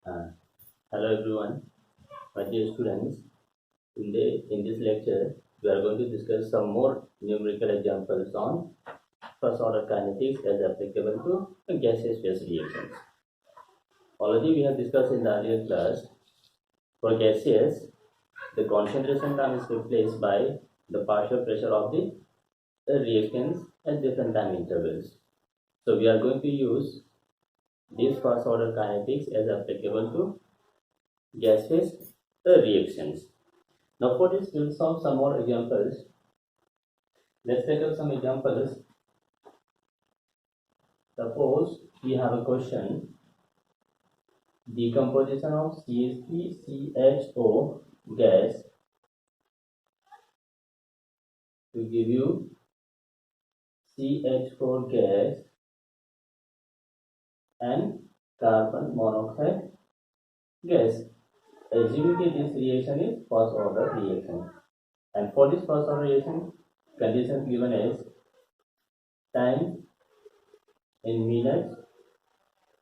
Uh, Hello everyone, my dear students. In this lecture, we are going to discuss some more numerical examples on first order kinetics as applicable to gaseous phase reactions. Already we have discussed in the earlier class, for gaseous, the concentration term is replaced by the partial pressure of the reactants at different time intervals. So we are going to use this first order kinetics as applicable to gaseous reactions. Now for this, we'll solve some more examples. Let's take up some examples. Suppose we have a question: decomposition of CH3CHO gas to give you CH4 gas and carbon monoxide gas. Assuming this reaction is first order reaction, and for this first order reaction, conditions given as time in minutes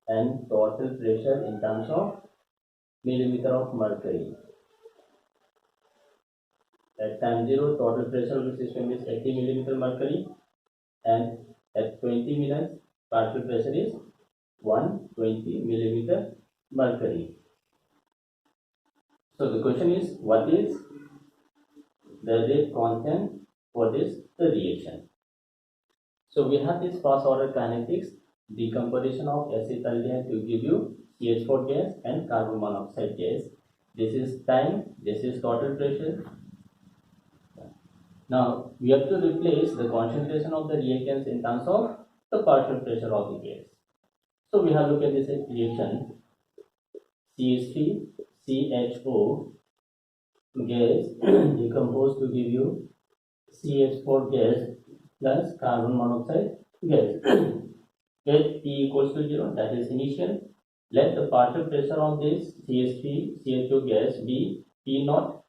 and total pressure in terms of millimeter of mercury. At time 0, total pressure of the system is 80 millimeter mercury, and at 20 minutes, partial pressure is 120 millimeter mercury. So the question is, what is the rate constant for this reaction? So we have this first order kinetics, decomposition of acetaldehyde to give you CH4 gas and carbon monoxide gas. This is time, this is total pressure. Now we have to replace the concentration of the reactants in terms of the partial pressure of the gas. So we have looked at this reaction: CH3CHO gas decomposed to give you CH4 gas plus carbon monoxide gas. At T equals to 0, that is initial, let the partial pressure of this CH3CHO gas be P naught.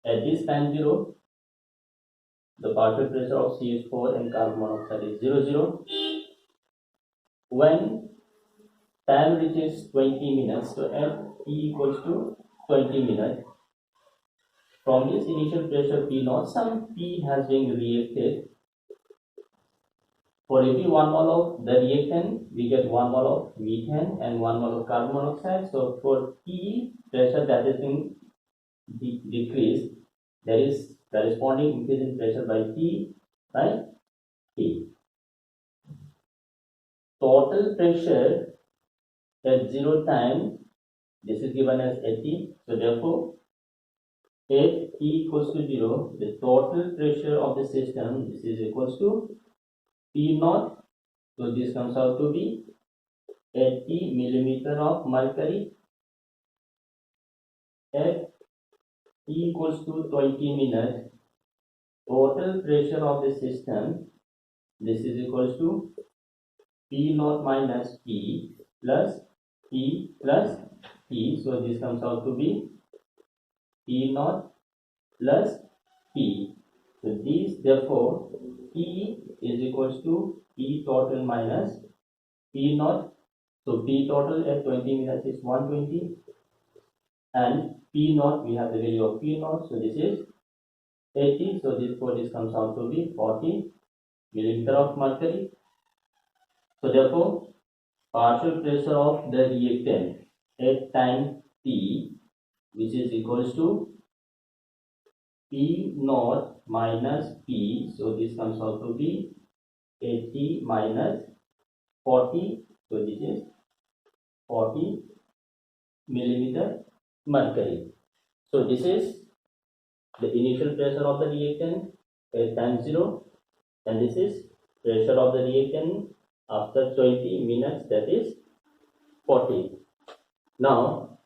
At this time 0, the partial pressure of CH4 and carbon monoxide is 0. When time reaches 20 minutes, so F T equals to 20 minutes. From this initial pressure P naught, some P has been reacted. For every 1 mole of the reactant, we get 1 mole of methane and 1 mole of carbon monoxide. So for P pressure that is being decreased, there is corresponding increase in pressure by P by P. Total pressure at 0 time, this is given as 80. So therefore, at T equals to 0, the total pressure of the system, this is equals to P naught. So this comes out to be 80 millimeter of mercury at T equals to 20 minutes. Total pressure of the system, this is equals to P naught minus P plus P plus P. So this comes out to be P naught plus P. So these, therefore, P is equals to P total minus P naught. So P total at 20 minutes is 120, and P naught, we have the value of P naught. So this is 80. So this comes out to be 40 millimeter of mercury. So therefore, partial pressure of the reactant at time T, which is equals to P naught minus P. So this comes out to be 80 minus 40. So this is 40 millimeter mercury. So this is the initial pressure of the reactant at time 0, and this is pressure of the reactant after 20 minutes, that is 40. Now,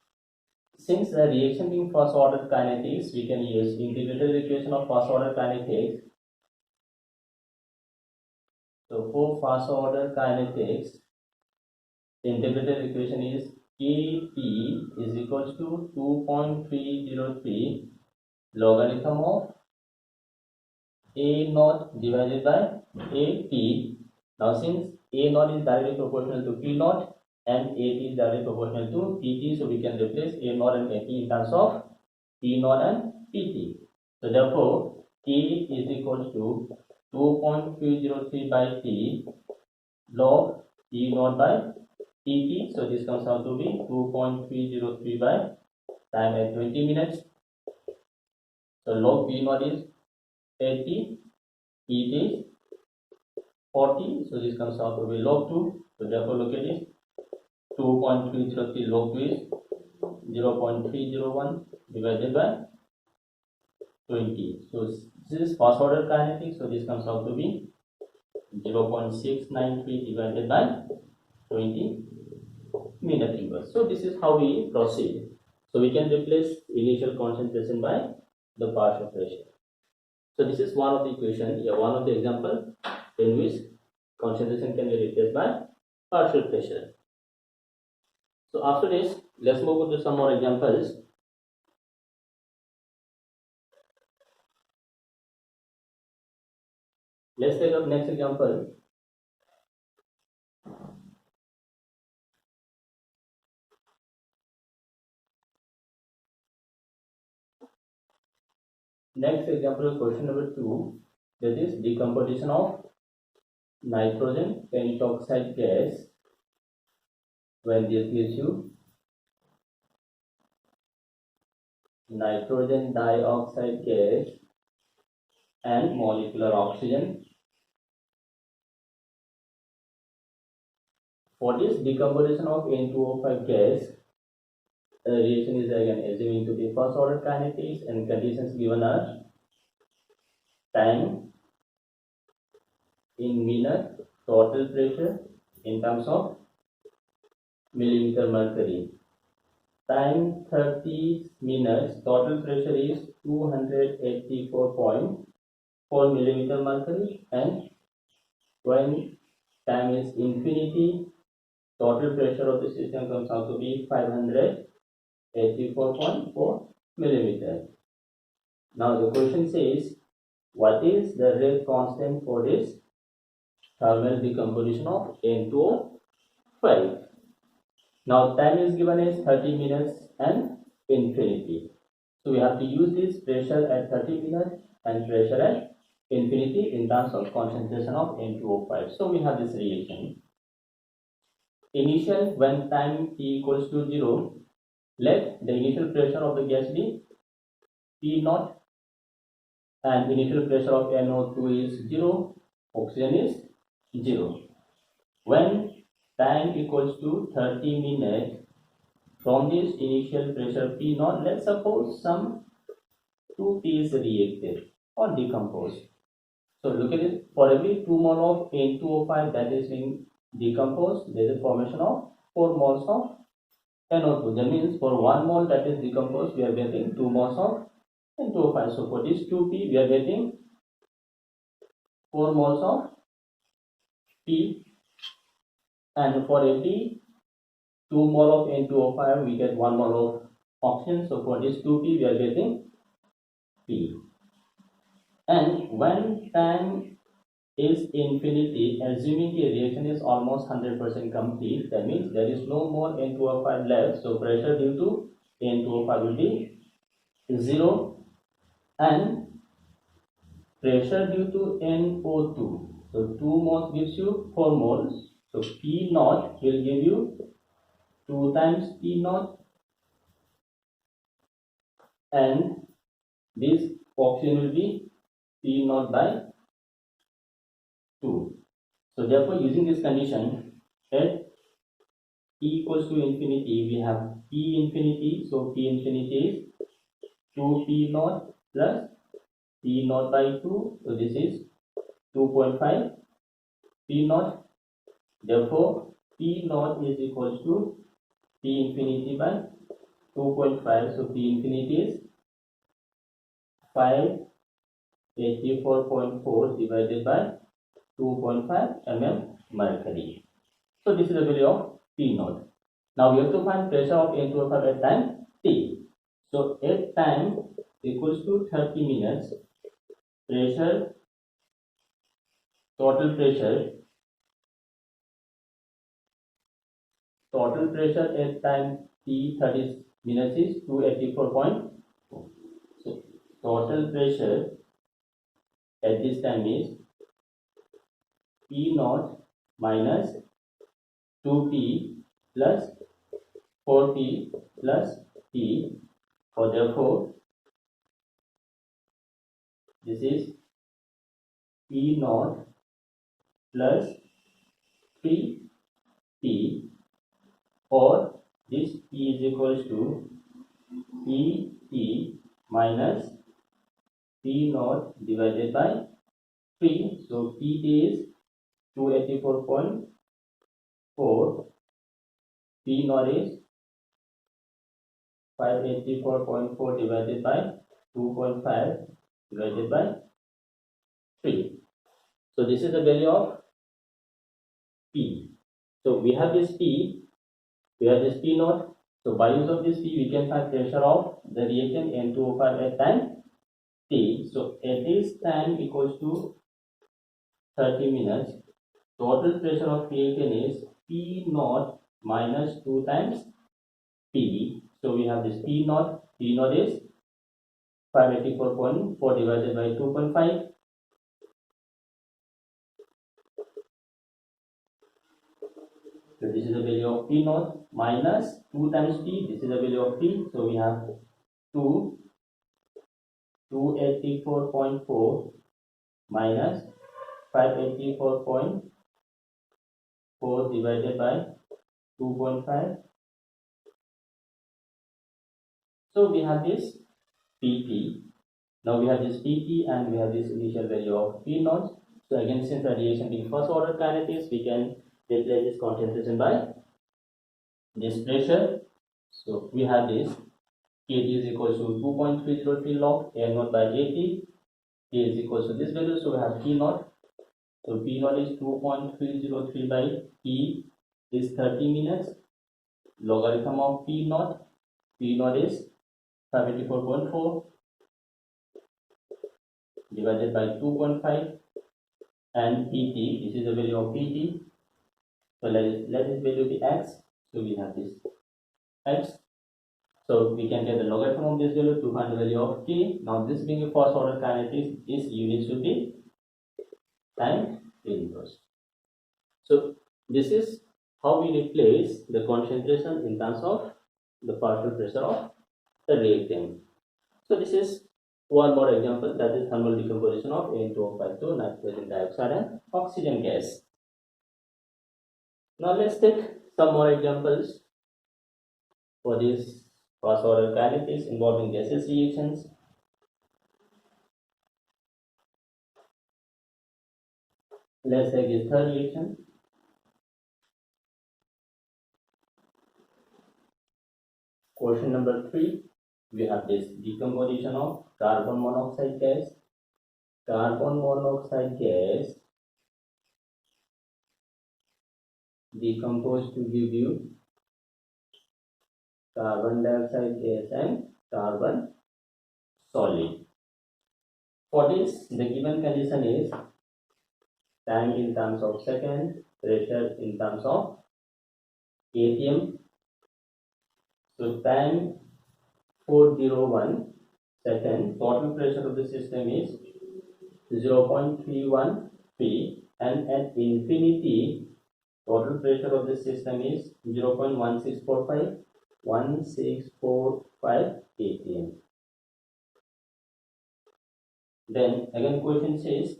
since the reaction being first order kinetics, we can use integrated equation of first order kinetics. So for first order kinetics, the integrated equation is Kp is equals to 2.303 logarithm of A naught divided by AP. Now since A naught is directly proportional to P naught and AT is directly proportional to PT, so we can replace A naught and AT in terms of T naught and PT. So therefore, T is equals to 2.303 by T log T naught by TT. So this comes out to be 2.303 by time at 20 minutes. So log P naught is 80, T is 40. So this comes out to be log 2. So therefore look at it. 2.303 log 2 is 0.301 divided by 20. So this is first order kinetics. So this comes out to be 0.693 divided by 20 minute inverse. So this is how we proceed. So we can replace initial concentration by the partial pressure. So this is one of the equation, one of the example in which concentration can be replaced by partial pressure. So after this, let's move on to some more examples. Let's take up next example. Next example is question number 2, that is decomposition of nitrogen pentoxide gas when this gives you nitrogen dioxide gas and molecular oxygen. For this decomposition of N2O5 gas, the reaction is again assuming to be first order kinetics, and conditions given are time in minute, total pressure in terms of millimeter mercury. Time 30 minutes, total pressure is 284.4 millimeter mercury, and when time is infinity, total pressure of the system comes out to be 584.4 millimeter. Now the question says, what is the rate constant for this thermal decomposition of N2O5? Now time is given as 30 minutes and infinity. So we have to use this pressure at 30 minutes and pressure at infinity in terms of concentration of N2O5. So we have this reaction. Initial, when time t equals to 0, let the initial pressure of the gas be P naught, and initial pressure of NO2 is 0, oxygen is 0. When time equals to 30 minutes, from this initial pressure P naught, let's suppose some 2T is reacted or decomposed. So look at it, for every 2 mole of N2O5 that is being decomposed, there is a formation of 4 moles of NO2. That means for 1 mole that is decomposed, we are getting 2 moles of N2O5. So for this 2P, we are getting 4 moles of P, and for every 2 mole of N2O5, we get 1 mole of oxygen. So for this 2P, we are getting P. And when time is infinity, assuming the reaction is almost 100% complete, that means there is no more N2O5 left. So pressure due to N2O5 will be 0, and pressure due to NO2. So 2 moles gives you 4 moles. So P naught will give you 2 times P naught, and this oxygen will be P naught by 2. So therefore, using this condition, at T equals to infinity, we have P infinity. So P infinity is 2P naught plus P naught by 2. So this is 2.5 P naught. Therefore, P naught is equals to P infinity by 2.5. So P infinity is 584.4 divided by 2.5 mm mercury. So this is the value of P naught. Now we have to find pressure of N2O5 at time T. So at time equals to 30 minutes, pressure, total pressure total pressure at time t 30 minutes is 284.4. So total pressure at this time is P naught minus 2P plus 4P plus T. So therefore this is P naught plus 3P, or this P is equals to PT minus P naught divided by 3. So PT is 284.4, P naught is 584.4 divided by 2.5 divided by 3. So this is the value of P. So we have this P, we have this P naught. So by use of this P, we can find pressure of the reaction N2O5 at time T. So at this time equals to 30 minutes. Total pressure of reaction is P naught minus 2 times P. So we have this P naught. P naught is 584.4 divided by 2.5. So this is the value of P naught minus 2 times P. This is the value of P. So we have 284.4 minus 584.4 divided by 2.5. So we have this PT. Now we have this PT and we have this initial value of P naught. So again, since the reaction being first order kinetics, we can replace this concentration by this pressure. So we have this KT is equal to 2.303 log A naught by AT. K is equal to this value. So we have P naught. So P naught is 2.303 by T is 30 minutes. Logarithm of P naught. P naught is 584.4 divided by 2.5, and PT, this is the value of PT. So let this value be x. So we have this x. So we can get the logarithm of this value to find the value of K. Now this being a first order kinetics, this unit should be time inverse. So this is how we replace the concentration in terms of the partial pressure of the reactant. So this is one more example, that is thermal decomposition of N2O5 to nitrogen dioxide and oxygen gas. Now let's take some more examples for this first order kinetics involving gaseous reactions. Let's take this third reaction. Question number 3. We have this decomposition of carbon monoxide gas. Carbon monoxide gas decomposed to give you carbon dioxide gas and carbon solid. For this, the given condition is time in terms of second, pressure in terms of atm. So time 401 second, total pressure of the system is 0.313, and at infinity total pressure of the system is 0.1645 atm. Then again question says,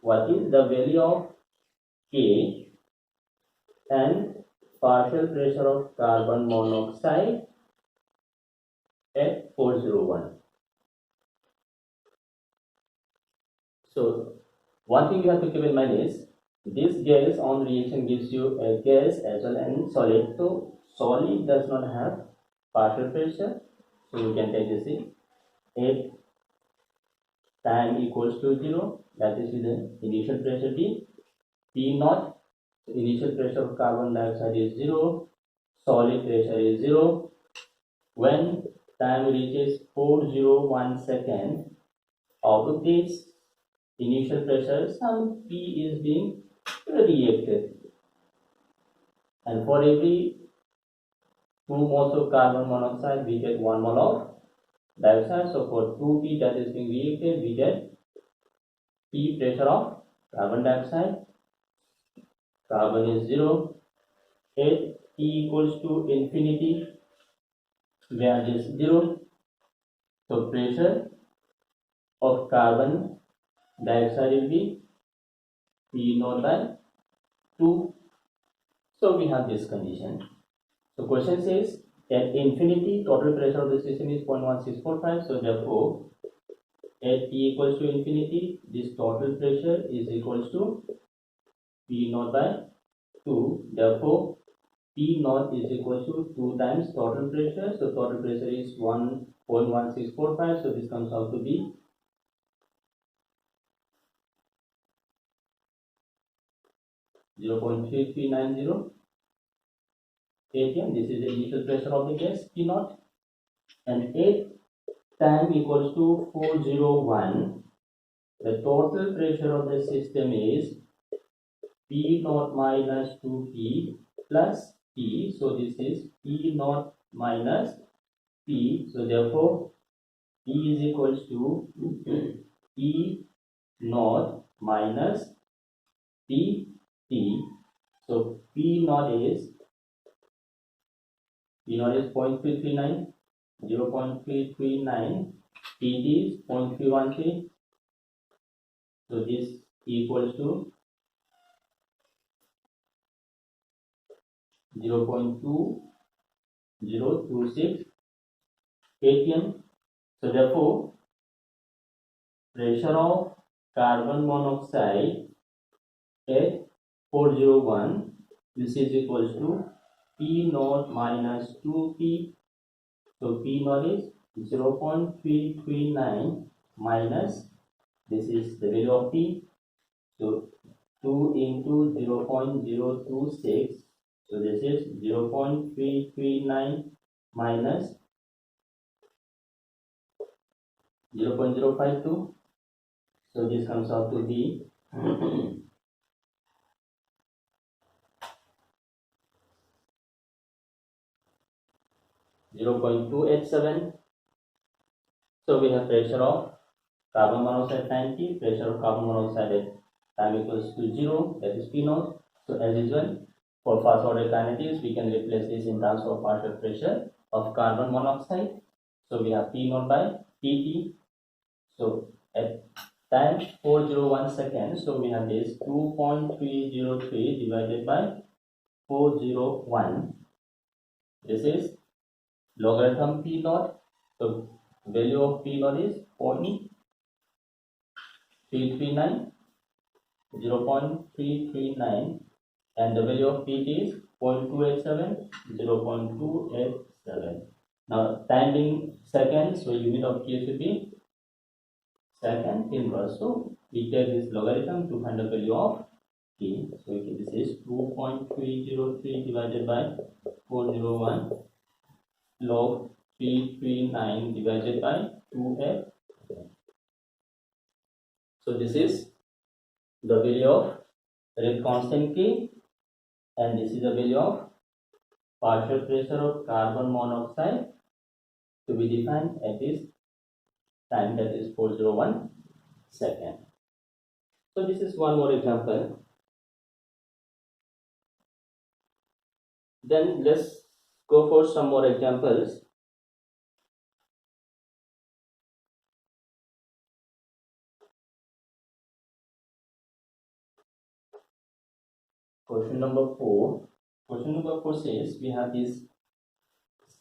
what is the value of K and partial pressure of carbon monoxide at 401? So one thing you have to keep in mind is this gas on reaction gives you a gas as well and solid. So solid does not have partial pressure. So you can take this in at time equals to 0. That is the initial pressure T. P naught. So initial pressure of carbon dioxide is 0. Solid pressure is 0. When time reaches 401 second, out of this initial pressure, some P is being reacted. and for every 2 moles of carbon monoxide we get 1 mole of dioxide. So for 2P that is being reacted, we get P pressure of carbon dioxide. Carbon is 0. At T equals to infinity, where it is 0. So pressure of carbon dioxide will be P naught by 2. So we have this condition. So question says at infinity total pressure of the system is 0.1645. So therefore at T equals to infinity, this total pressure is equals to P naught by 2. Therefore P naught is equal to 2 times total pressure. So total pressure is 1.1645. So this comes out to be 0.3390 atm. This is the initial pressure of the gas P naught, and at time equals to 401. The total pressure of the system is P naught minus 2P plus P. So this is P naught minus P. So therefore E is equals to E naught minus P T. So P naught is 0.339, 0.339, PT is 0.313. So this equals to 0.2026 atm. So therefore pressure of carbon monoxide at 401, this is equals to P naught minus 2P. So P naught is 0.339 minus, this is the value of P. So 2 into 0.026. So this is 0.339 minus 0.052. So this comes out to be 0.287. So we have pressure of carbon monoxide 90, pressure of carbon monoxide at time equals to 0, that is P naught. So as usual, for first order kinetics, we can replace this in terms of partial pressure of carbon monoxide. So we have P naught by Pt. So at time 401 seconds, so we have this 2.303 divided by 401. This is logarithm P naught. So value of P naught is 0.339, 0.339, and the value of Pt is 0.287, 0.287. Now time being seconds, so unit of Q should be second inverse. So we take this logarithm to find the value of T. So this is 2.303 divided by 401 log 339 divided by 2f. So this is the value of rate constant K, and this is the value of partial pressure of carbon monoxide to be defined at this time, that is 401 second. So this is one more example. Then let's go for some more examples. Question number 4. Question number 4 says we have this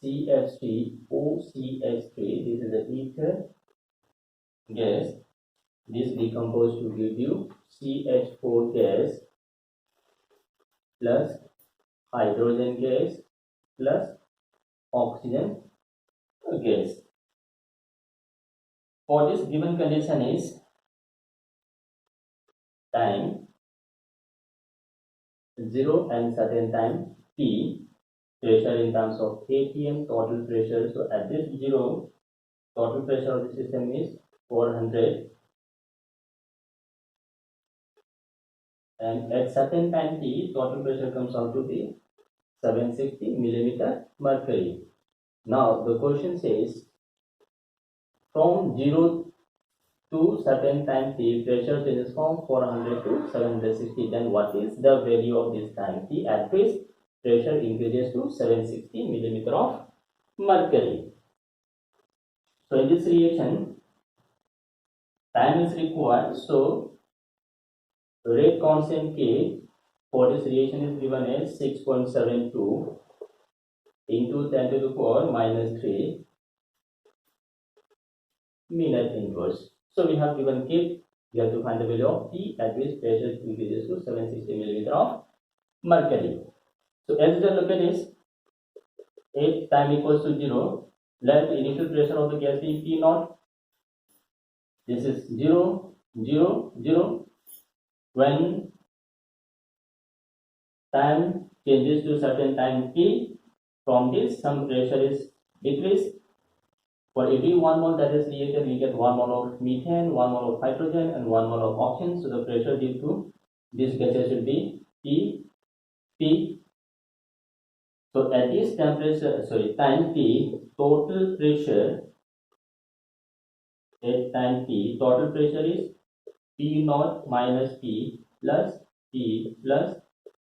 CH3, OCH3. This is the ether gas. This decomposed to give you CH4 gas plus hydrogen gas plus oxygen gas. For this given condition is time 0 and certain time T, pressure in terms of atm, total pressure. So at this 0, total pressure of the system is 400, and at certain time T, total pressure comes out to be 760 millimeter mercury. Now the question says, from 0 to certain time t, pressure changes from 400 to 760. Then what is the value of this time t at which pressure increases to 760 millimeter of mercury? So in this reaction, time is required. So rate constant K for this reaction is given as 6.72 into 10 to the power minus 3 minute inverse. So we have given K. We have to find the value of T at which pressure increases to 760 millimeter of mercury. So as you look at this, if time equals to 0, let the initial pressure of the gas be P naught. This is 0, 0, 0. When time changes to certain time T, from this some pressure is decreased. For every 1 mole that is reacted, we get 1 mole of methane, 1 mole of hydrogen, and 1 mole of oxygen. So the pressure due to these gases should be P. So at this temperature, time T, total pressure at time T, total pressure is P naught minus P plus T plus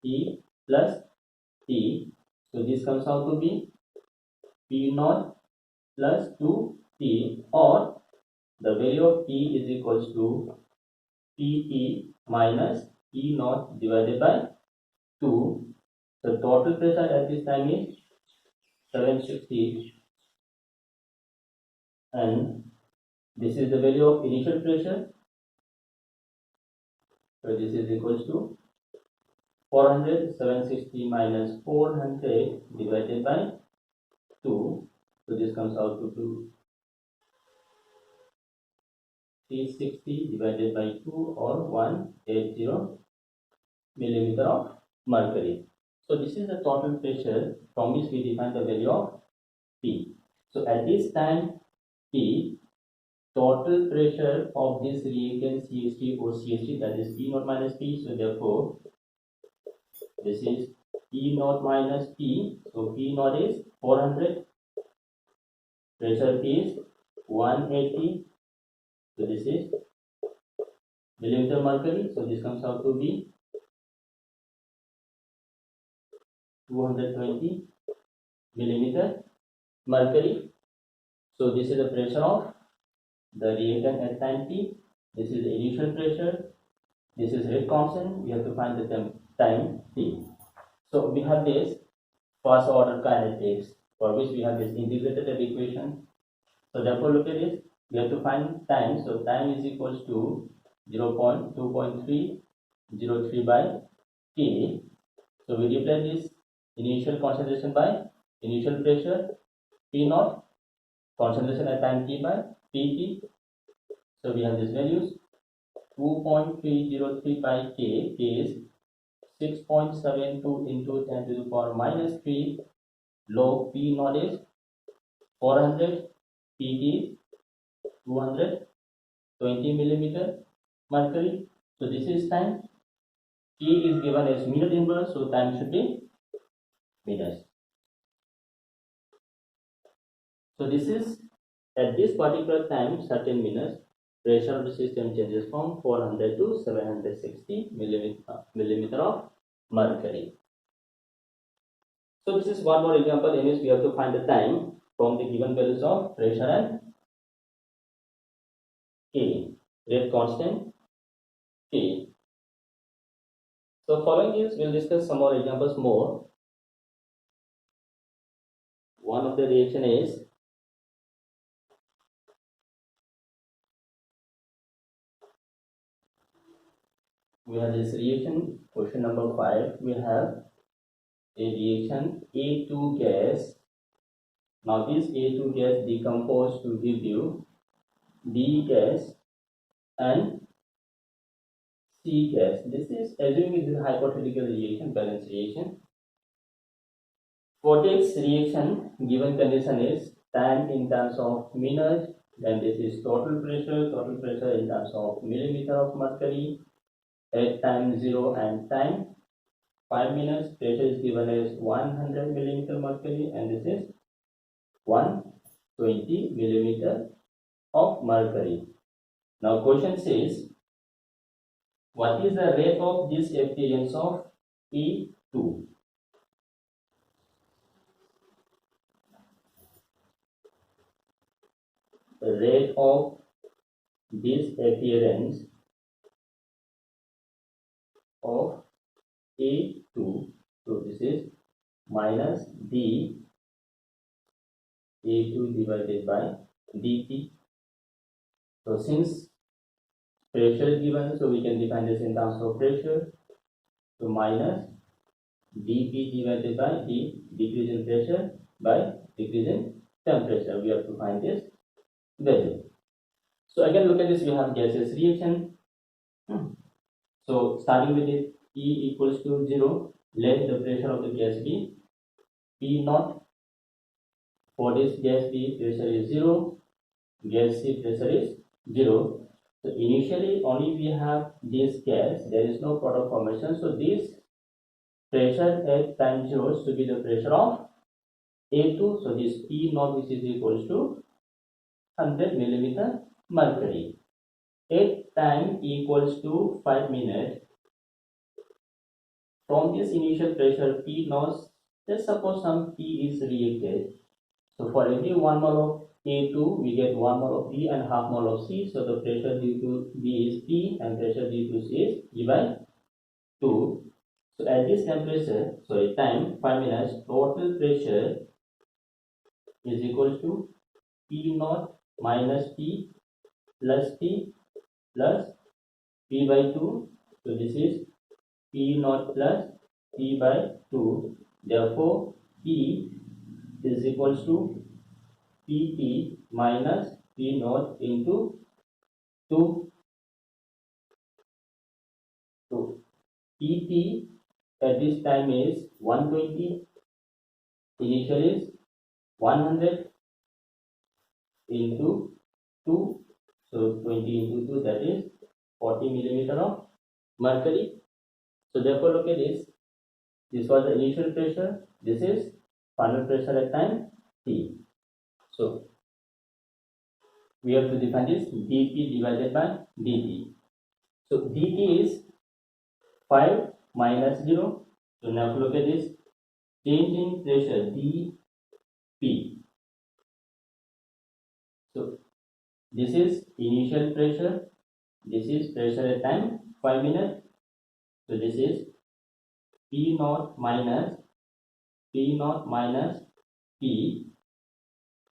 T plus T. So this comes out to be P naught plus 2T, or the value of T is equals to Pt minus P naught divided by 2. The total pressure at this time is 760, and this is the value of initial pressure. So this is equals to 400, 760 minus 400 divided by 2. So this comes out to 360 divided by 2, or 180 millimeter of mercury. So this is the total pressure from which we define the value of P. So at this time T, total pressure of this reactant CH3 or CH3, that is P naught minus P. So therefore this is P naught minus P. So P naught is 400, pressure is 180. So this is millimeter mercury. So this comes out to be 220 millimeter mercury. So this is the pressure of the reactant at time T. This is the initial pressure. This is rate constant. We have to find the time T. So we have this first order kinetics, for which we have this integrated equation. So therefore look at this. We have to find time. So time is equals to 0.2.303 by K. So we replace this initial concentration by initial pressure P naught, concentration at time T by Pt. So we have these values. 2.303 by K is 6.72 into 10 to the power minus 3 log P naught is 400, Pt is 220 millimeter mercury. So this is time. T is given as minute inverse, so time should be minutes. So this is at this particular time, certain minutes, pressure of the system changes from 400 to 760 millimeter of mercury. So this is one more example in which we have to find the time from the given values of pressure and K, rate constant K. So following is, we'll discuss some more examples more. One of the reaction is we have this reaction, question number 5. We have a reaction A2 gas. Now this A2 gas decomposed to give you D gas and C gas. This is assuming it is a hypothetical reaction, balanced reaction. For this reaction, given condition is time in terms of minutes, then this is total pressure in terms of millimeter of mercury at time 0 and time 5 minutes, pressure is given as 100 millimeter mercury, and this is 120 millimeter of mercury. Now question says, what is the rate of this appearance of E2? The rate of this appearance of A2, so this is minus d A2 divided by dt. So since pressure is given, so we can define this in terms of pressure. So minus dP divided by d, decrease in pressure by decrease in temperature. We have to find this value. So again, look at this. We have gaseous reaction. So starting with it, E equals to 0. Let the pressure of the gas be P naught. For this gas B, pressure is 0. Gas C, pressure is 0. So initially only we have this gas, there is no product formation. So this pressure at time 0 should be the pressure of A2. So this P naught, which is equals to 100 millimeter mercury. At time equals to 5 minutes. From this initial pressure P naught, let's suppose some P is reacted. So for every 1 mole of A2, we get 1 mole of B and half mole of C. So the pressure due to B is P and pressure due to C is P by 2. So at this temperature, sorry, time 5 minutes, total pressure is equal to P naught minus P plus P plus P by 2. So this is P naught plus P by 2. Therefore, P is equals to Pt minus P naught into 2. So Pt at this time is 120. Initial is 100 into 2. So 20 into 2, that is 40 millimeter of mercury. So therefore look at this. This was the initial pressure. This is final pressure at time T. So we have to define this dP divided by dt. So dt is 5 minus 0. So now look at this. Change in pressure dP. So this is initial pressure. This is pressure at time 5 minutes. So this is P naught minus P naught minus P.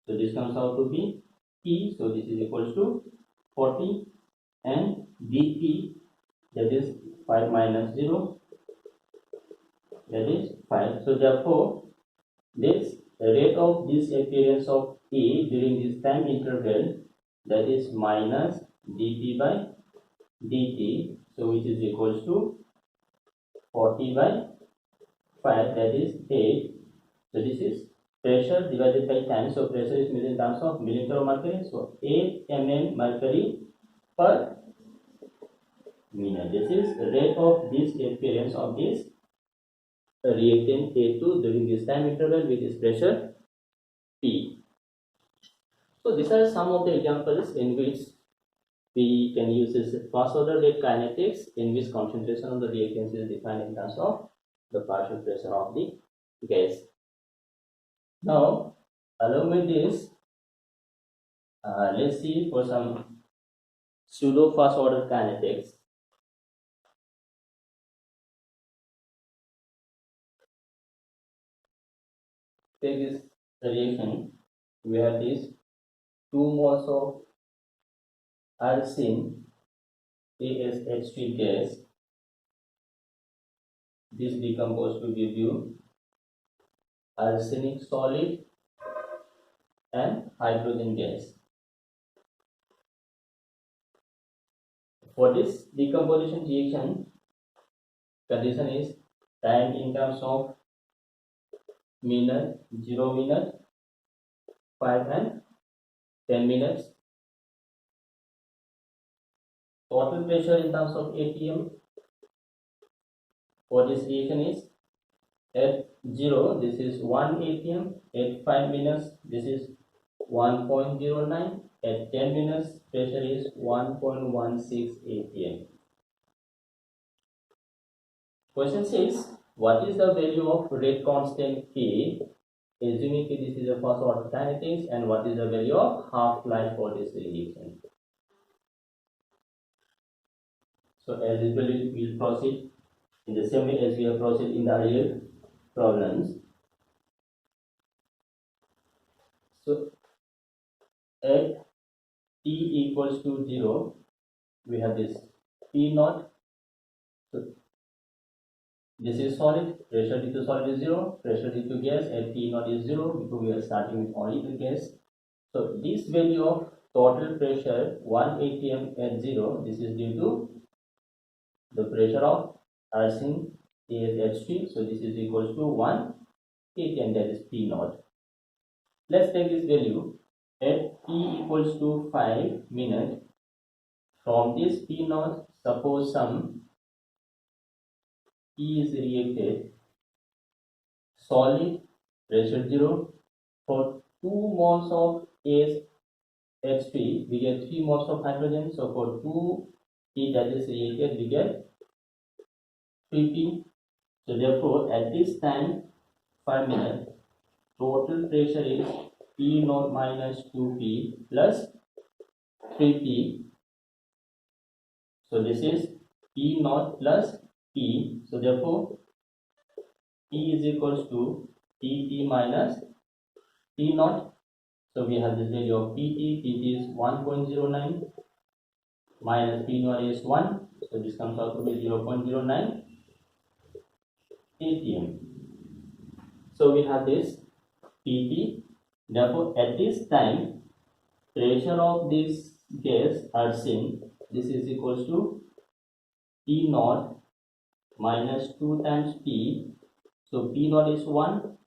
So this comes out to be P. So this is equals to 40, and dP, that is 5 minus 0, that is 5. So therefore this rate of this appearance of A during this time interval, that is minus dP by dt. So which is equals to 40 by 5, that is 8. So this is pressure divided by time. So pressure is measured in terms of millimeter of mercury. So 8 mm mercury per minute. This is the rate of this appearance of this reactant A2 during this time interval with this pressure P. So these are some of the examples in which we can use this first order rate kinetics, in which concentration of the reactants is defined in terms of the partial pressure of the gas. Now, along with this, let's see for some pseudo first order kinetics. Take this reaction. We have this 2 moles of arsine AsH3 gas. This decomposed to give you arsenic solid and hydrogen gas. For this decomposition reaction, condition is time in terms of minute, 0 minute, 5 and 10 minutes. Total pressure in terms of atm for this reaction is at 0, this is 1 atm. At 5 minutes, this is 1.09. At 10 minutes, pressure is 1.16 atm. Question says, what is the value of rate constant K? Assuming this is a first order kinetics, and what is the value of half-life for this reaction? So as usual, we will proceed in the same way as we have proceeded in the earlier problems. So at T equals to 0, we have this P naught. So this is solid, pressure due to solid is 0, pressure due to gas at T naught is 0 because we are starting with only the gas. So this value of total pressure 1 atm at 0, this is due to the pressure of arsine is H3, so this is equals to 1 atm, that is P naught. Let's take this value at T equals to 5 minutes. From this P naught, suppose some P is reacted, solid, pressure 0, for 2 moles of H3, we get 3 moles of hydrogen, so for 2 P that is reacted, we get 3P. So therefore, at this time, 5 minutes, total pressure is P naught minus 2P plus 3P. So this is P naught plus P. So therefore, P is equals to PT minus P naught. So we have this value of PT is 1.09 minus P naught is 1. So this comes out to be 0.09 atm. So we have this PT. Therefore, at this time, pressure of this gas arsine, this is equals to P naught minus 2 times P. So P naught is 1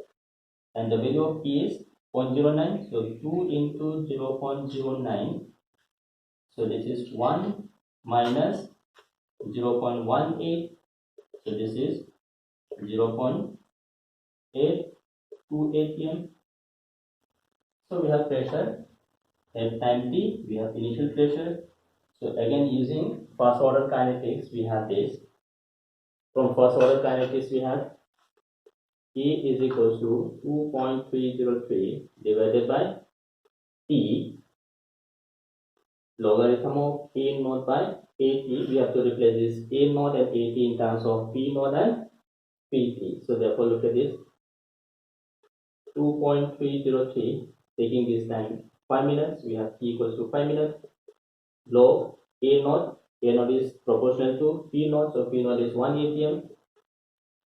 and the value of P is 0.09. So 2 into 0.09. So this is 1 minus 0.18. So this is 0.82 atm. So we have pressure at time T, we have initial pressure. So again, using first order kinetics, we have this. From first order kinetics, we have K is equals to 2.303 divided by T, logarithm of A naught by AT. We have to replace this A naught and AT in terms of P naught and PT. So therefore, look at this 2.303, taking this time 5 minutes, we have T equals to 5 minutes, log A naught is proportional to P naught, so P naught is 1 atm,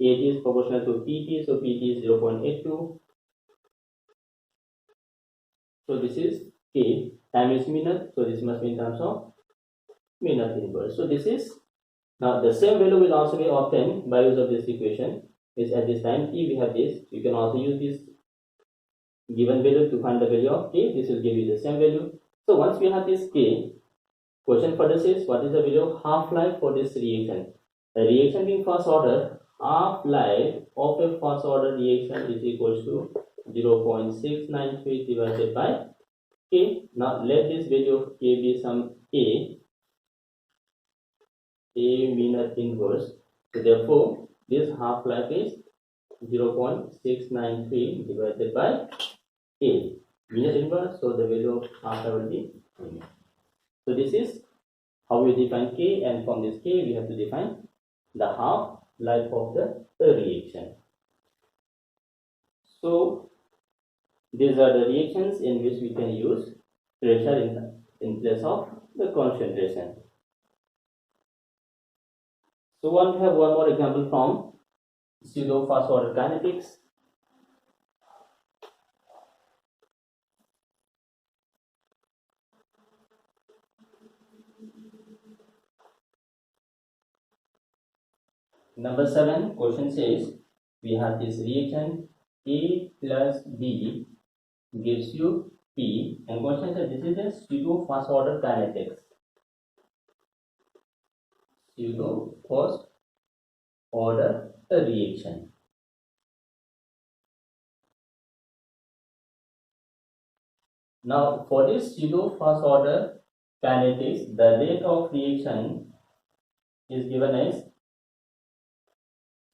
AT is proportional to PT, so PT is 0.82. So this is K, time is minute, so this must be in terms of minute inverse. So this is, now the same value will also be obtained by use of this equation. Is at this time T we have this, you can also use this given value to find the value of K. This will give you the same value. So once we have this K, question further says what is the value of half-life for this reaction? The reaction being first order, half-life of a first order reaction is equals to 0.693 divided by K. Now let this value of K be some A minute inverse. So therefore, this half-life is 0.693 divided by A minute inverse. So the value of half-life will be minute. So this is how we define K, and from this K we have to define the half-life of the reaction. So these are the reactions in which we can use pressure in place of the concentration. So we have one more example from pseudo first order kinetics. Number 7, question says we have this reaction A plus B gives you P, and question says this is a pseudo first order kinetics. Pseudo first order reaction. Now, for this pseudo first order kinetics, the rate of reaction is given as,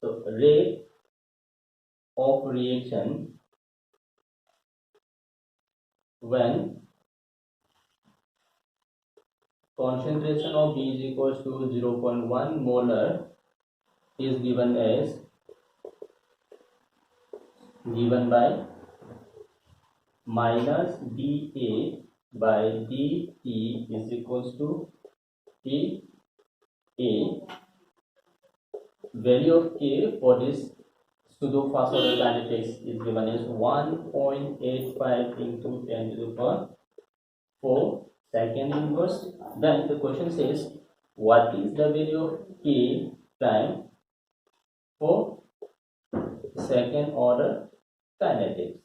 so rate of reaction when concentration of B is equals to 0.1 molar is given by minus dA by dt is equals to K A. Value of K for this pseudo fast order kinetics is given as 1.85 into 10 to the power 4 second inverse. Then the question says, what is the value of K prime for second order kinetics?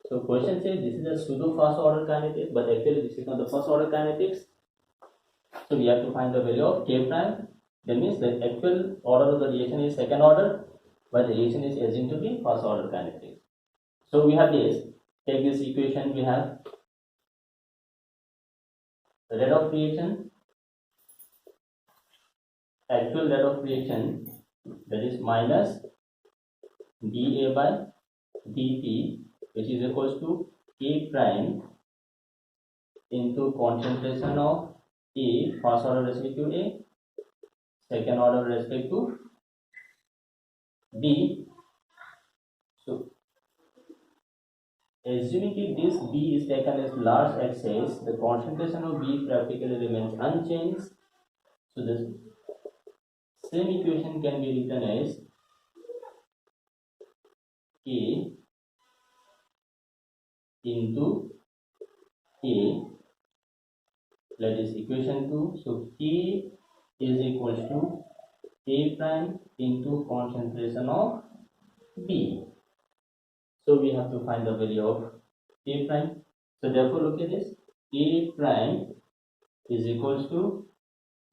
So question says this is a pseudo first order kinetics, but actually this is not the first order kinetics. So we have to find the value of K prime. That means the actual order of the reaction is second order, but the reaction is assumed to be first order kinetics. So we have this. Take this equation. We have the rate of reaction, actual rate of reaction, that is minus dA by dt, which is equals to K prime into concentration of A, first order respect to A, second order respect to B. So assuming if this B is taken as large axis, the concentration of B practically remains unchanged. So this same equation can be written as K into A, that is equation 2. So K is equals to A prime into concentration of B. So we have to find the value of A prime. So therefore look at this, A prime is equals to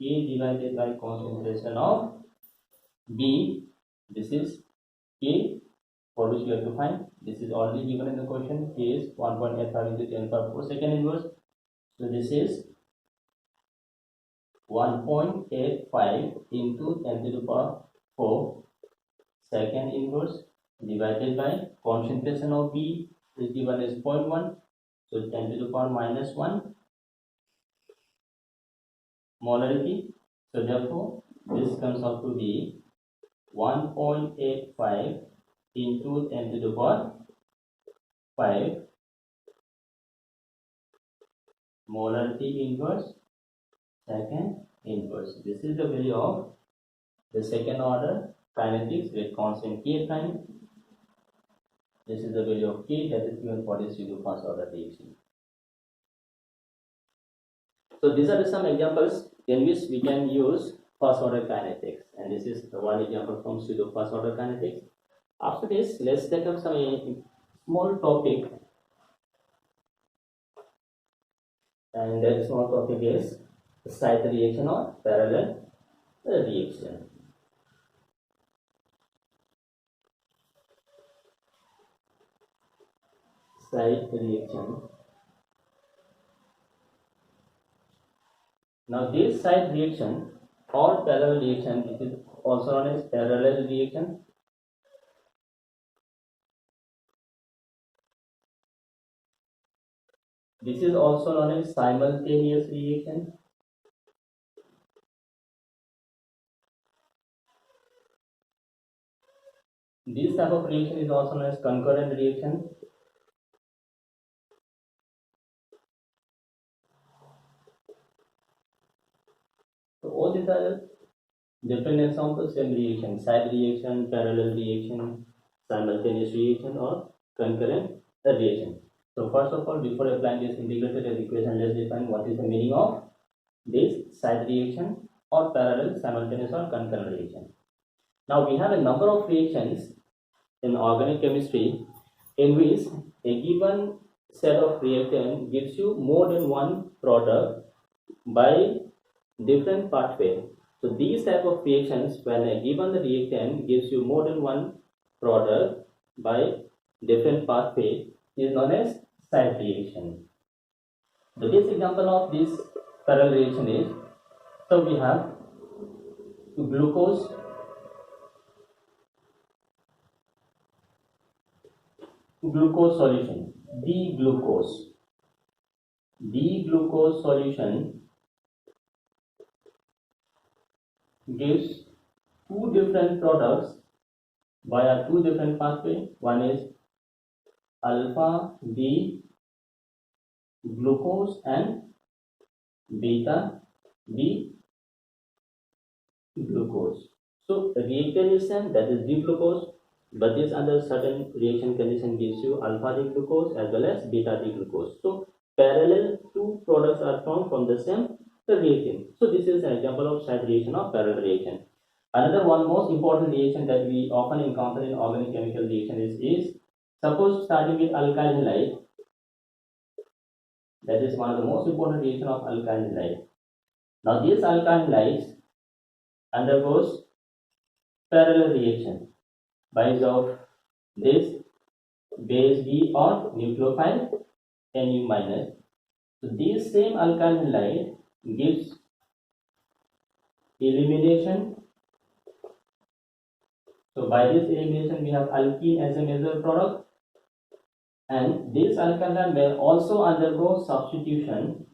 K divided by concentration of B. This is K for which we have to find. This is already given in the question. K is 1.85 into 10 power 4 second inverse. So this is 1.85 into 10 to the power 4 second inverse divided by concentration of B is given as 0.1. So 10 to the power minus 1 molarity. So therefore this comes out to be 1.85 into 10 to the power 5 molarity inverse second inverse. This is the value of the second order kinetics with constant K prime. This is the value of K that is given for this pseudo first order reaction. So these are some examples in which we can use first order kinetics, and this is the one example from pseudo first order kinetics. After this, let's take up some small topic, and that small topic is side reaction or parallel reaction. Side reaction. Now this side reaction or parallel reaction, it is also known as parallel reaction. This is also known as simultaneous reaction. This type of reaction is also known as concurrent reaction. So all these are different examples of reaction: side reaction, parallel reaction, simultaneous reaction, or concurrent reaction. So first of all, before applying this integrated equation, let's define what is the meaning of this side reaction or parallel, simultaneous, or concurrent reaction. Now we have a number of reactions in organic chemistry in which a given set of reactant gives you more than one product by different pathway. So these type of reactions, when a given the reactant gives you more than one product by different pathway, is known as side reaction. The best example of this parallel reaction is, so we have glucose solution, D-glucose solution gives two different products via two different pathway. One is alpha D glucose and beta D glucose. So the reactant is same, that is D glucose, but this under certain reaction condition gives you alpha D glucose as well as beta D glucose. So parallel two products are formed from the same reaction. So this is an example of side reaction of parallel reaction. Another one most important reaction that we often encounter in organic chemical reaction is suppose starting with alkyl halide. That is one of the most important reaction of alkyl halide. Now this alkyl halide undergoes parallel reaction by use of this base B or nucleophile Nu minus. So this same alkyl halide gives elimination. So by this elimination we have alkene as a major product, and this alkyl halide may also undergo substitution.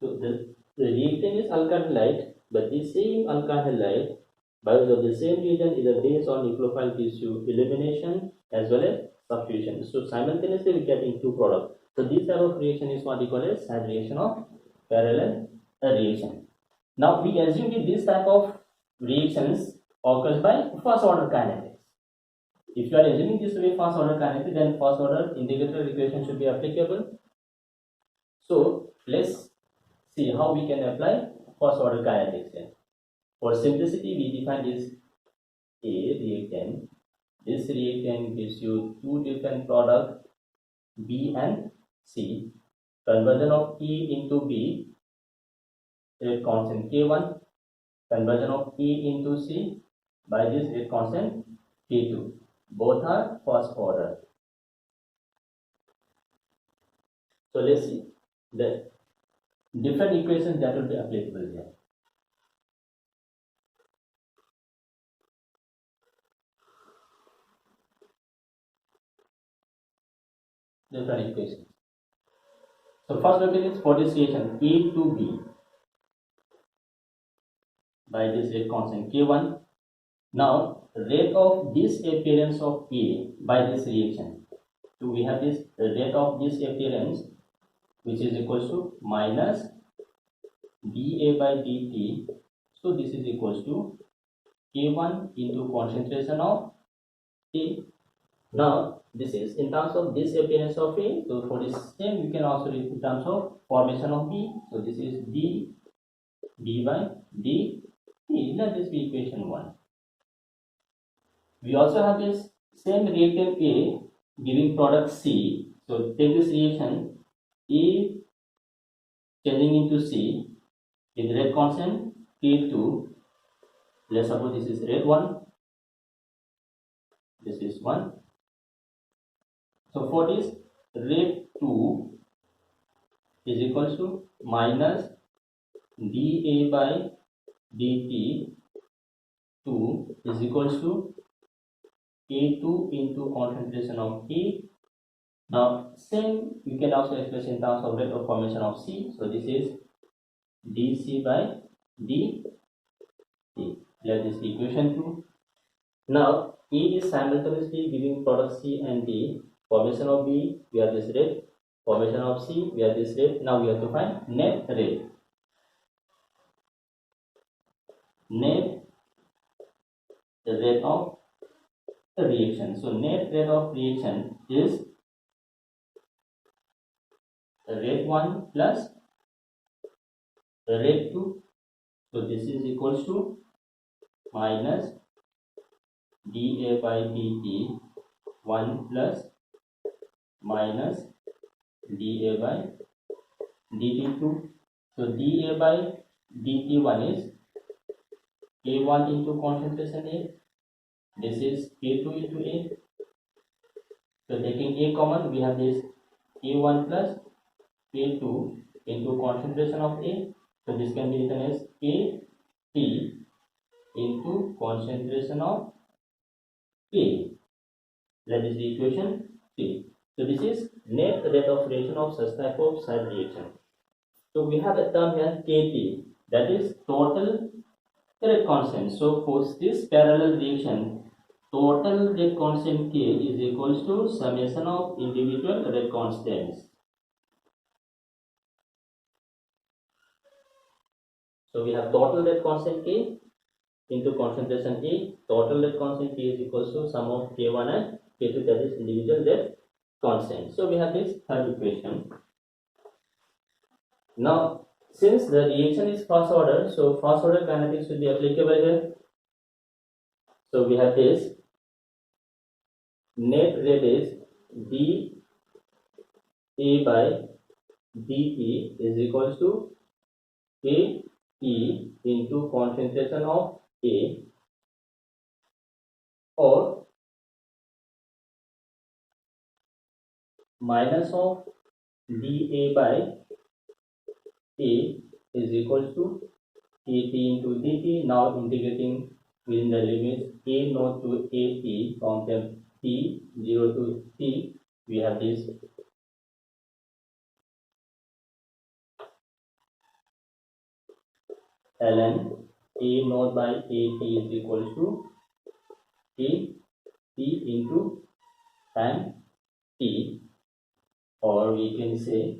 So the reactant is alkyl halide, but the same alkyl halide by use of the same reagent, either base or nucleophile, gives you elimination as well as substitution. So simultaneously we are getting two products. So this type of reaction is what we call as side reaction of parallel reaction. Now we assume that this type of reactions occurs by first order kinetics. If you are assuming this to be first order kinetics, then first order integrated equation should be applicable. So let's see how we can apply first order kinetics here. For simplicity, we define this A reactant. This reactant gives you two different products, B and C. Conversion of A into B, rate constant K1. Conversion of A into C by this rate constant K2. Both are first order. So let's see the different equations that will be applicable here. Different equations. So first look at this for this reaction A to B by this rate constant K1. Now rate of this appearance of A by this reaction. So we have this rate of this appearance, which is equals to minus dA by dt. So this is equals to K1 into concentration of A. Now this is in terms of this appearance of A. So for this same you can also read in terms of formation of B. So this is D by dt. Let this be equation 1. We also have this same reactant A giving product C. So take this reaction A changing into C with rate constant K2. Let's suppose this is rate 1. This is 1. So for this rate 2 is equals to minus dA by dt 2 is equals to K2 into concentration of A. Now same you can also express in terms of rate of formation of C. So this is dC by dt. Let this be equation 2. Now A is simultaneously giving product C and D. Formation of B, we have this rate. Formation of C, we have this rate. Now we have to find net rate. Net rate of reaction. So net rate of reaction is rate 1 plus rate 2. So this is equals to minus dA by dt 1 plus minus dA by dt 2. So dA by dt1 is K1 into concentration A. This is K2 into A. So taking A common, we have this K1 plus K2 into concentration of A. So this can be written as Kt into concentration of K. That is the equation 3. So this is net rate of reaction of such type of side reaction. So we have a term here Kt, that is total rate constant. So for this parallel reaction, total rate constant K is equals to summation of individual rate constants. So we have total rate constant K into concentration A. Total rate constant K is equals to sum of K1 and K2, that is individual rate constant. So we have this third equation. Now, since the reaction is first order, so first order kinetics should be applicable here. So we have this net rate is dA by dt is equals to Kt into concentration of A, or minus of dA by A is equals to Kt into dt. Now integrating within the limits A naught to At from the t 0 to t, we have this ln A naught by At is equals to Kt into time t, or we can say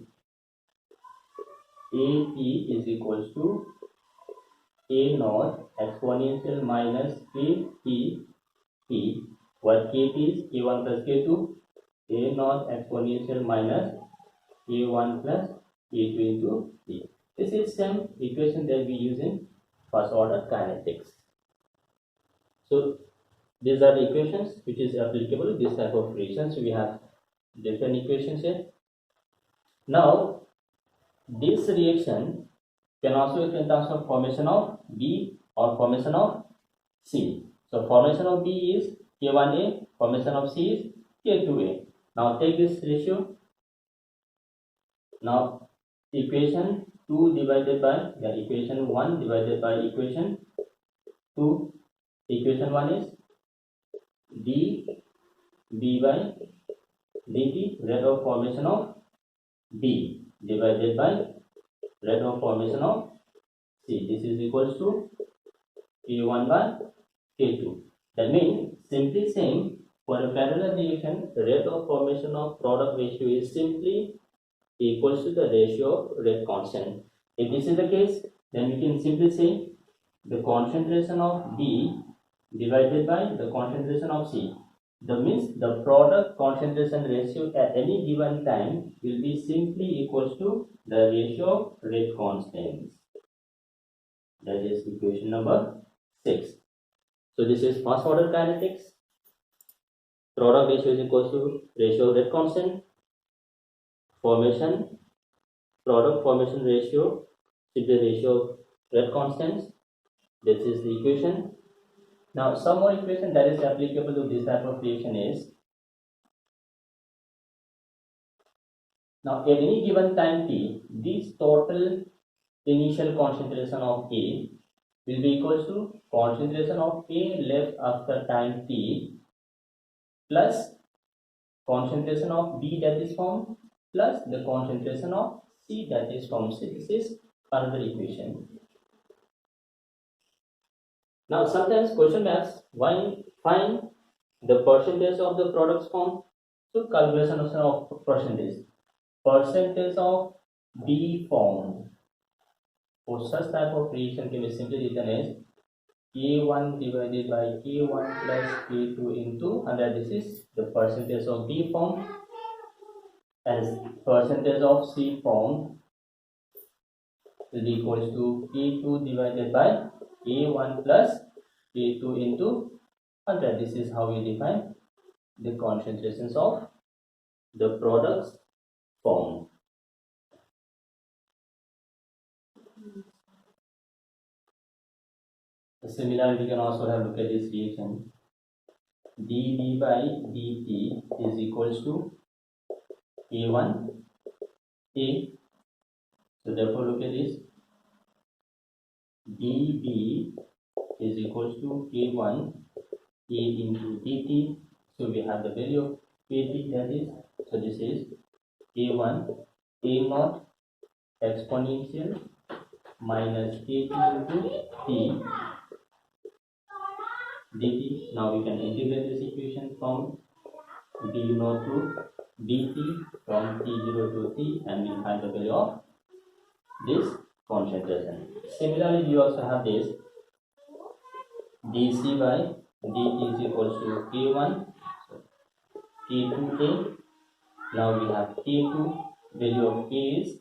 At is equals to A naught exponential minus Kt t, where Kt is K1 plus K2, A naught exponential minus K1 plus K2 into t. This is same equation that we use in first order kinetics. So these are the equations which is applicable to this type of reactions. We have different equations here. Now this reaction can also occur in terms of formation of B or formation of C. So formation of B is K1A, formation of C is K2A. Now take this ratio. Now equation 2 divided by equation 1 divided by equation 2. Equation 1 is dB by dt, rate of formation of B, divided by rate of formation of C. This is equals to K1 by K2. That means simply saying, for a parallel reaction, rate of formation of product ratio is simply equals to the ratio of rate constant. If this is the case, then we can simply say the concentration of B divided by the concentration of C. That means the product concentration ratio at any given time will be simply equals to the ratio of rate constants. That is equation number 6. So this is first order kinetics. Product ratio is equals to ratio of rate constant. Formation, product formation ratio is the ratio of rate constants. This is the equation. Now some more equation that is applicable to this type of reaction is, now at any given time t, this total initial concentration of A will be equals to concentration of A left after time t plus concentration of B that is formed plus the concentration of C that is formed. So this is another equation. Now sometimes question asks, why find the percentage of the products formed? So calculation of percentage of B formed for such type of reaction can be simply written as K1 divided by K1 plus K2 into 100. This is the percentage of B formed, as percentage of C formed is equals to K2 divided by K1 plus K2 into 100. This is how we define the concentrations of the products formed. Similarly, we can also have look at this reaction. dV by dt is equals to A1 A. So therefore, look at this. dV is equals to A1 A into dt. So we have the value of kt, that is, so this is A1 A naught exponential minus kt into t dt. Now we can integrate this equation from d naught to dt from t0 to t, and we find the value of this concentration. Similarly, we also have this dc by dt is equals to k1 k2a. Now we have k2, value of k is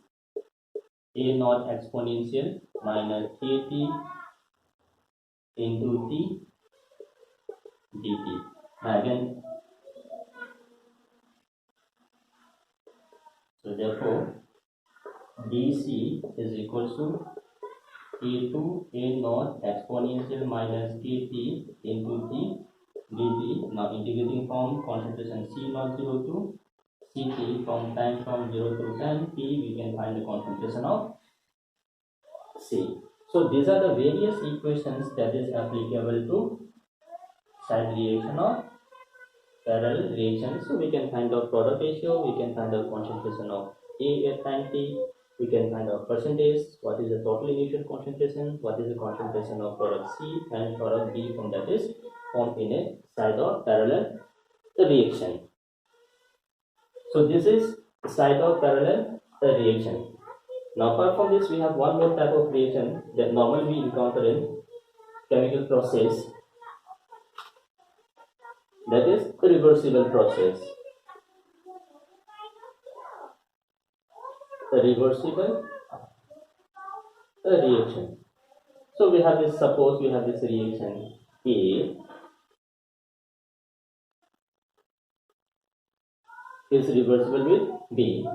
a naught exponential minus kt into t dt. Now again, so therefore dc is equals to a2 a naught exponential minus kt into t dt. Now integrating from concentration c naught 0 to ct, from time from 0 to 10 t, we can find the concentration of c. So these are the various equations that is applicable to side reaction or parallel reaction. So we can find out product ratio, we can find out concentration of A at time t, we can find out percentage, what is the total initial concentration, what is the concentration of product C and product B from that is formed in a side or parallel reaction. So this is side or parallel reaction. Now apart from this, we have one more type of reaction that normally we encounter in chemical process, that is the reversible process. The reversible reaction. So we have this, suppose we have this reaction A is reversible with B.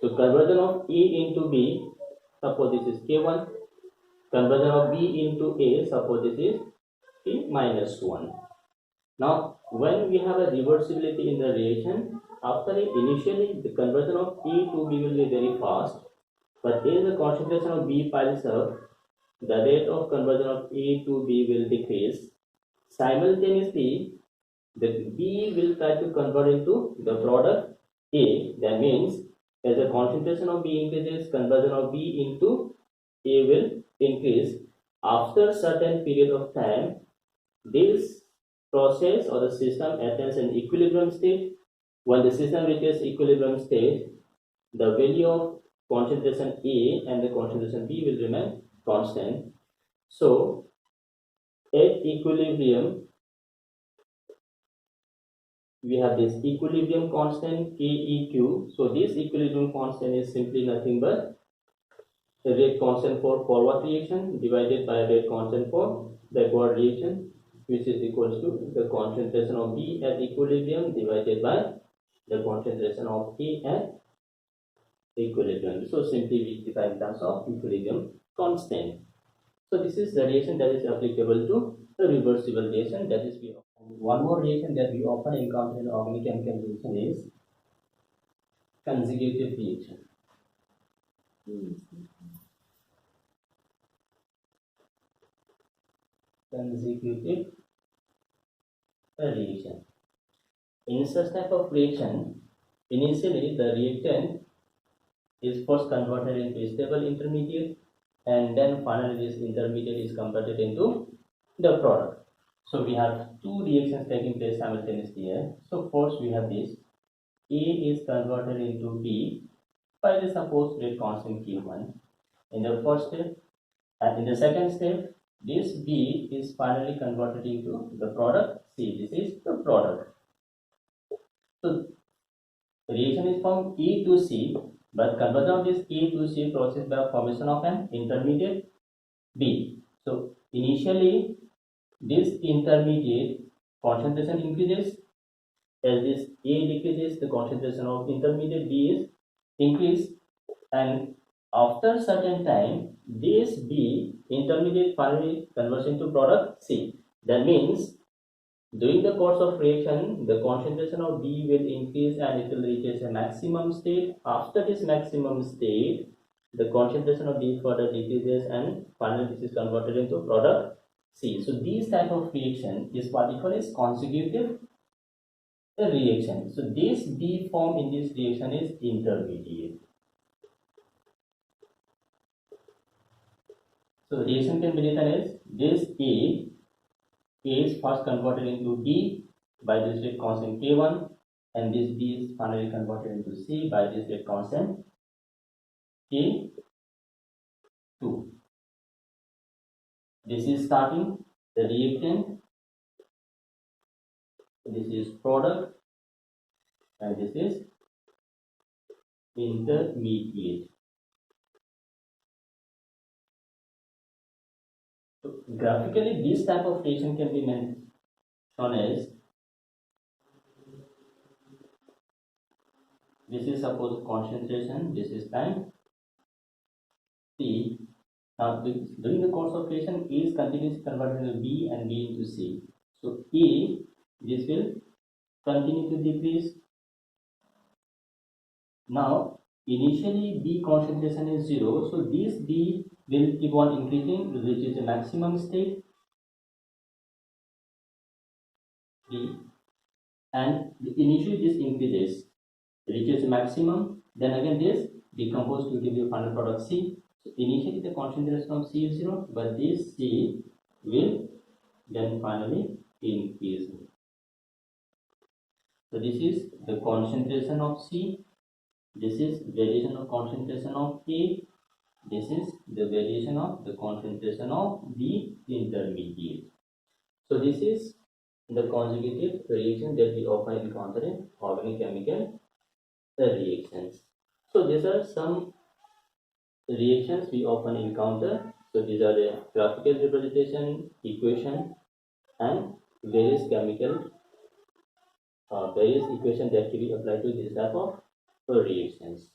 So conversion of A into B, suppose this is K1. Conversion of B into A, suppose this is P minus 1. Now when we have a reversibility in the reaction, after initially the conversion of A to B will be very fast, but as the concentration of B piles up, the rate of conversion of A to B will decrease. Simultaneously, the B will try to convert into the product A. That means as the concentration of B increases, conversion of B into A will increase. After certain period of time, this process or the system attains an equilibrium state. When the system reaches equilibrium state, the value of concentration A and the concentration B will remain constant. So at equilibrium, we have this equilibrium constant KEQ. So this equilibrium constant is simply nothing but the rate constant for forward reaction divided by rate constant for backward reaction, which is equals to the concentration of B at equilibrium divided by the concentration of A at equilibrium. So simply we define in terms of equilibrium constant. So this is the reaction that is applicable to the reversible reaction, that is we. One more reaction that we often encounter in organic chemical reaction is conjugative reaction. Conjugative reaction. In such type of reaction, initially the reactant is first converted into a stable intermediate, and then finally this intermediate is converted into the product. So we have two reactions taking place simultaneously here. So first we have this A is converted into B by the supposed rate constant Q1 in the first step, and in the second step this B is finally converted into the product C. This is the product. So the reaction is from E to C, but conversion of this E to C process by formation of an intermediate B. So initially this intermediate concentration increases. As this A decreases, the concentration of intermediate B is increased, and After certain time, this B intermediate finally converts into product C. That means during the course of reaction, the concentration of B will increase and it will reach a maximum state. After this maximum state, the concentration of B further decreases and finally this is converted into product C. So these type of reaction is what we call as consecutive reaction. So this B form in this reaction is intermediate. So reaction can be written as this A is first converted into D by this rate constant K1, and this B is finally converted into C by this rate constant K2. This is starting the reactant, this is product, and this is intermediate. So graphically, this type of reaction can be shown as this is suppose concentration, this is time C. Now during the course of reaction, A is continuously converted into B and B into C. So A, this will continue to decrease. Now initially B concentration is 0, so this B will keep on increasing, which is the maximum state B, and initially this increases, reaches maximum, then again this decomposes to give you final product C. So initially the concentration of C is 0, but this C will then finally increase. So this is the concentration of C, this is variation of concentration of A, this is the variation of the concentration of the intermediate. So this is the consecutive reaction that we often encounter in organic chemical reactions. So these are some reactions we often encounter. So these are the graphical representation, equation, and various chemical various equations that can be applied to this type of reactions.